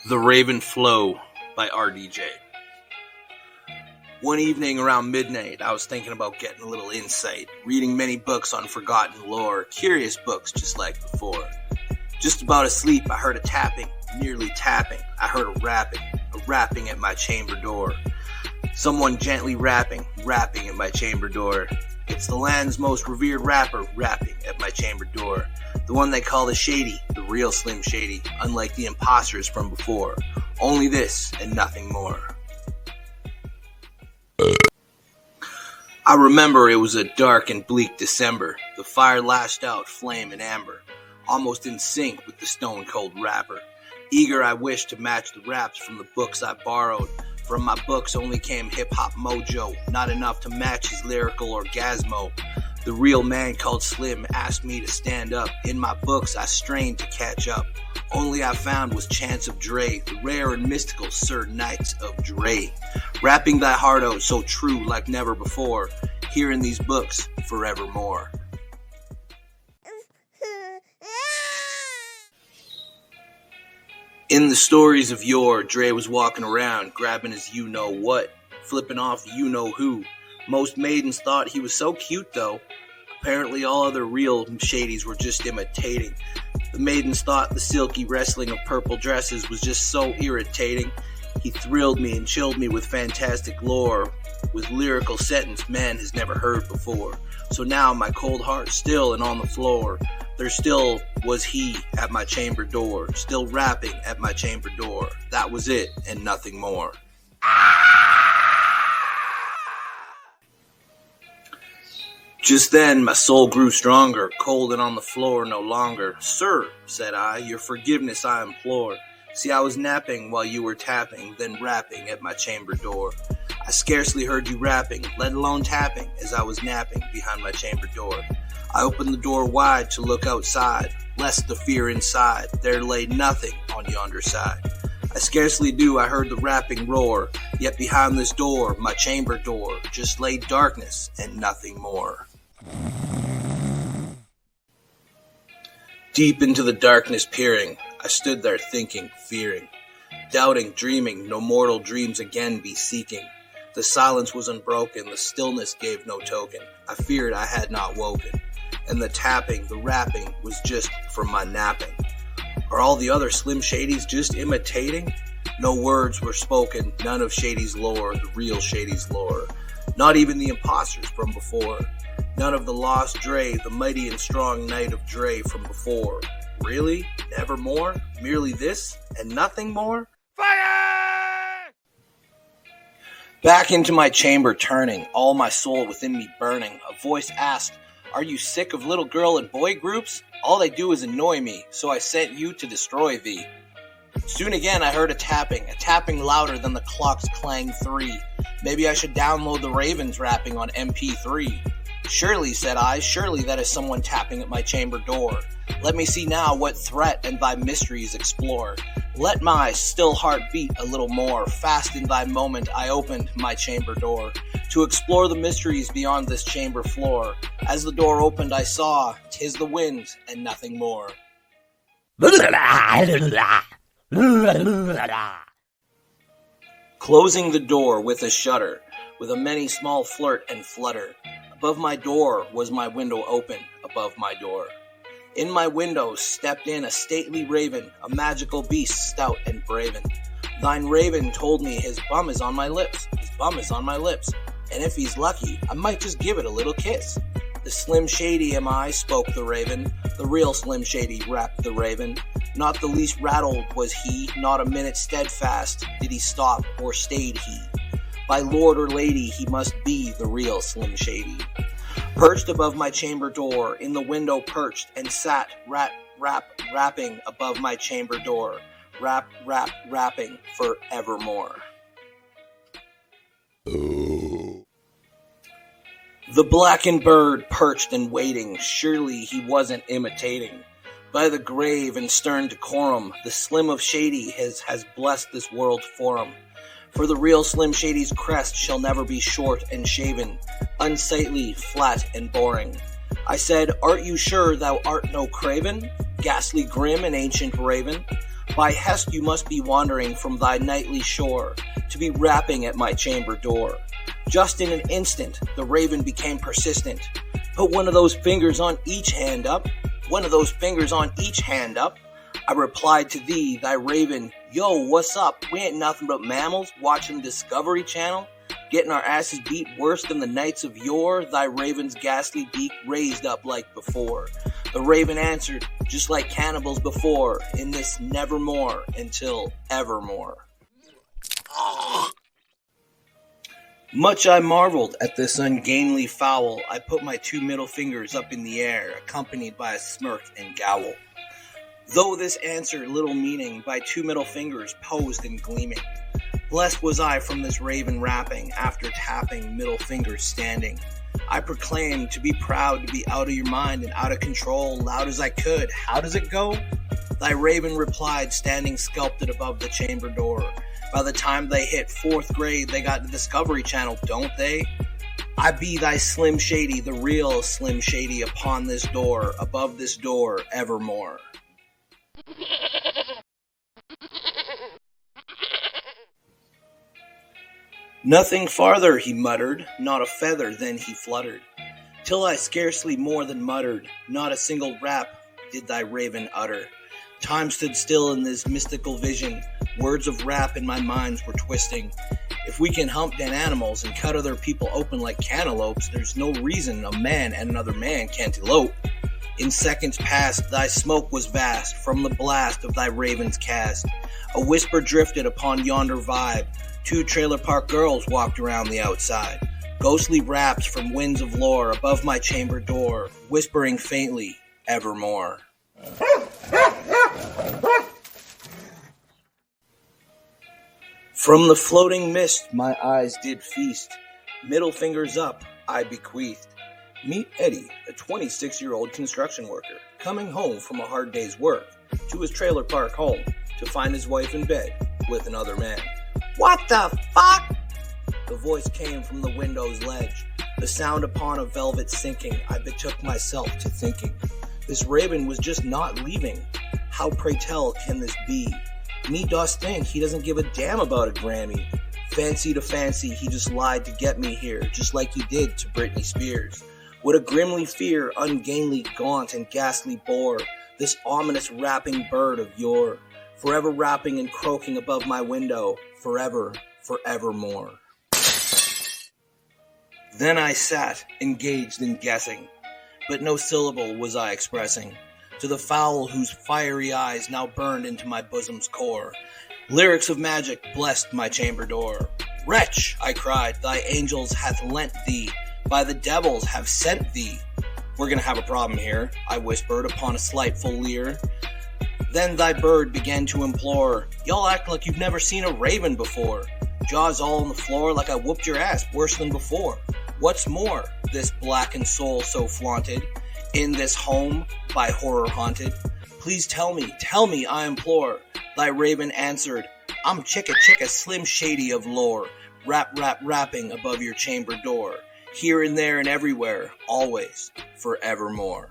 The Raven Flow by RDJ. One evening around midnight, I was thinking about getting a little insight, reading many books on forgotten lore, curious books just like before. Just about asleep, I heard a tapping, nearly tapping. I heard a rapping at my chamber door. Someone gently rapping at my chamber door. It's the land's most revered rapper rapping at my chamber door. The one they call the Shady, the real Slim Shady, unlike the imposters from before. Only this and nothing more. I remember it was a dark and bleak December. The fire lashed out flame and amber, almost in sync with the stone-cold rapper. Eager I wished to match the raps from the books I borrowed. From my books only came hip-hop mojo, not enough to match his lyrical orgasmo. The real man called Slim asked me to stand up. In my books I strained to catch up. Only I found was Chance of Dre, the rare and mystical Sir Knights of Dre. Rapping thy heart out so true like never before, here in these books forevermore. In the stories of yore, Dre was walking around, grabbing his you-know-what, flipping off you-know-who. Most maidens thought he was so cute, though. Apparently all other real shadies were just imitating. The maidens thought the silky wrestling of purple dresses was just so irritating. He thrilled me and chilled me with fantastic lore, with lyrical sentence man has never heard before. So now my cold heart still and on the floor. There still was he at my chamber door, still rapping at my chamber door. That was it and nothing more. Just then my soul grew stronger, cold and on the floor no longer. Sir, said I, your forgiveness I implore. See, I was napping while you were tapping, then rapping at my chamber door. I scarcely heard you rapping, let alone tapping, as I was napping behind my chamber door. I opened the door wide to look outside, lest the fear inside, there lay nothing on yonder side. I scarcely knew I heard the rapping roar, yet behind this door, my chamber door, just lay darkness and nothing more. Deep into the darkness peering, I stood there thinking, fearing, doubting, dreaming, no mortal dreams again be seeking. The silence was unbroken, the stillness gave no token. I feared I had not woken, and the tapping, the rapping was just from my napping. Are all the other Slim Shadys just imitating? No words were spoken, none of Shady's lore, the real Shady's lore. Not even the imposters from before. None of the lost Dre, the mighty and strong knight of Dre from before. Really? Never more? Merely this and nothing more? Fire! Back into my chamber turning, all my soul within me burning, a voice asked, are you sick of little girl and boy groups? All they do is annoy me, so I sent you to destroy thee. Soon again I heard a tapping louder than the clock's clang 3. Maybe I should download the Ravens rapping on MP3. Surely, said I, surely that is someone tapping at my chamber door. Let me see now what threat and thy mysteries explore. Let my still heart beat a little more. Fast in thy moment I opened my chamber door, to explore the mysteries beyond this chamber floor. As the door opened I saw, 'tis the wind and nothing more. Closing the door with a shudder, with a many small flirt and flutter. Above my door was my window open, above my door. In my window stepped in a stately raven, a magical beast stout and braven. Thine raven told me his bum is on my lips, his bum is on my lips, and if he's lucky, I might just give it a little kiss. The Slim Shady am I, spoke the raven, the real Slim Shady, rapped the raven. Not the least rattled was he, not a minute steadfast did he stop or stayed he. By lord or lady he must be the real Slim Shady. Perched above my chamber door, in the window perched, and sat rapping above my chamber door. Rapping forevermore. The blackened bird perched and waiting, surely he wasn't imitating. By the grave and stern decorum, the Slim of Shady has blessed this world for him. For the real Slim Shady's crest shall never be short and shaven, unsightly, flat, and boring. I said, art you sure thou art no craven, ghastly grim and ancient raven? By hest you must be wandering from thy nightly shore, to be rapping at my chamber door. Just in an instant, the raven became persistent. Put one of those fingers on each hand up, one of those fingers on each hand up. I replied to thee, thy raven, yo, what's up? We ain't nothing but mammals watching Discovery Channel, getting our asses beat worse than the nights of yore. Thy raven's ghastly beak raised up like before. The raven answered, just like cannibals before, in this nevermore until evermore. Much I marveled at this ungainly fowl. I put my 2 middle fingers up in the air, accompanied by a smirk and growl. Though this answer little meaning, by 2 middle fingers posed and gleaming. Blessed was I from this raven rapping, after tapping middle fingers standing. I proclaimed to be proud to be out of your mind and out of control, loud as I could. How does it go? Thy raven replied, standing sculpted above the chamber door. By the time they hit 4th grade, they got the Discovery Channel, don't they? I be thy Slim Shady, the real Slim Shady, upon this door, above this door, evermore. Nothing farther, he muttered, not a feather, then he fluttered, till I scarcely more than muttered, not a single rap did thy raven utter. Time stood still in this mystical vision, words of rap in my minds were twisting. If we can hump dead animals and cut other people open like cantaloupes, there's no reason a man and another man can't elope. In seconds past, thy smoke was vast, from the blast of thy raven's cast. A whisper drifted upon yonder vibe, 2 trailer park girls walked around the outside. Ghostly raps from winds of lore above my chamber door, whispering faintly, evermore. From the floating mist my eyes did feast, middle fingers up I bequeathed. Meet Eddie, a 26-year-old construction worker, coming home from a hard day's work to his trailer park home to find his wife in bed with another man. What the fuck? The voice came from the window's ledge, the sound upon a velvet sinking. I betook myself to thinking. This raven was just not leaving. How, pray tell, can this be? Me does think he doesn't give a damn about a Grammy. Fancy to fancy, he just lied to get me here, just like he did to Britney Spears. What a grimly fear, ungainly, gaunt, and ghastly bore, this ominous rapping bird of yore, forever rapping and croaking above my window, forever, forevermore. Then I sat, engaged in guessing, but no syllable was I expressing, to the fowl whose fiery eyes now burned into my bosom's core. Lyrics of magic blessed my chamber door. Wretch, I cried, thy angels hath lent thee, by the devils have sent thee. We're gonna have a problem here, I whispered upon a slightful leer. Then thy bird began to implore, y'all act like you've never seen a raven before. Jaws all on the floor like I whooped your ass worse than before. What's more, this blackened soul so flaunted, in this home by horror haunted? Please tell me, I implore. Thy raven answered, I'm Chicka Slim Shady of lore, rapping above your chamber door, here and there and everywhere, always, forevermore.